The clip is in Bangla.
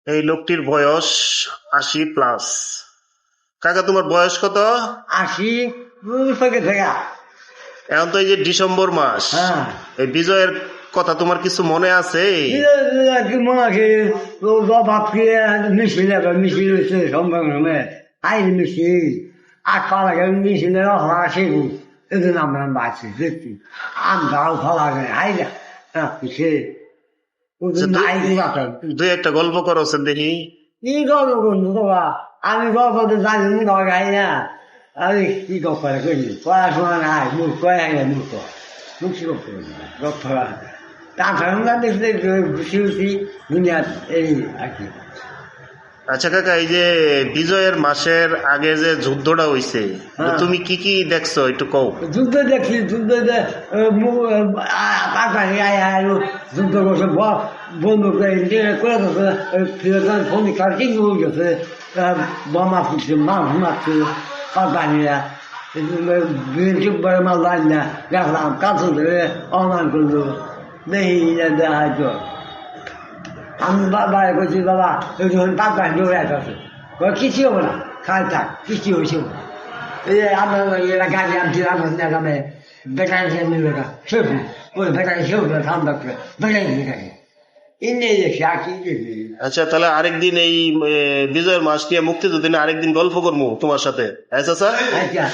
এই লোকটির বয়স 80+। কাকা, তোমার বয়স কত? 80 থেকে থেকে। এখন তো এই যে ডিসেম্বর মাস, হ্যাঁ, এই বিজয়ের কথা তোমার কিছু মনে আছে? কি মনে আছে? বাপকে মিছিল মিছিল হচ্ছে সংগ্রামে আইন মিছিল, আর পালা গেল মিছিলে আসে এদিন আমরা বাঁচি দেখছি আমরাও ফলা যায় হাইরা রাখছে ওদের আইন রাখেন। দুই একটা গল্প করো দেখি। কি গল্প করবো বাবা? আমি গল্প তো জানি না গাই না। আমি কি গল্প করি? পড়াশোনা নাই, মূর্খ মূর্খ মুখি গল্প করি গল্প। তাছাড়া দেখলে ঘুষি ঘুষি দুনিয়ার এই আর কি। আচ্ছা কাকা, এই যে বিজয়ের মাসের আগে যে যুদ্ধটা হইছে, হ্যাঁ। তুমি কি কি দেখছো একটু কও। যুদ্ধ দেখছি, যুদ্ধ যুদ্ধ করছে বন্ধু করে ফোন কাটিং হয়ে গেছে, বোমা ফুটছে, মাছ মারছে পাতানিরা চুপ করে মাল দাঁড় না দেখলাম কাছে ধরে অমান করলো দেখি দেখা তো আমি বাবা করছি বাবা ওই যখন পাতা দৌড়ে আছে কিছু হবো না খাই থাক কিছু হয়েছে এই যে আমরা গাড়ি আনছি আমার গ্রামে বেকারি বেকা সেফু ওই বেকারি সেফু ঠান্ডা করে বেকারি বেকারি ইন্ডিয়া দেখছি আর কি দেখি। আচ্ছা, তাহলে আরেকদিন এই বিজয়ের মাস নিয়ে মুক্তিযুদ্ধ দিনে আরেকদিন গল্প করবো তোমার সাথে। আচ্ছা স্যার। আচ্ছা।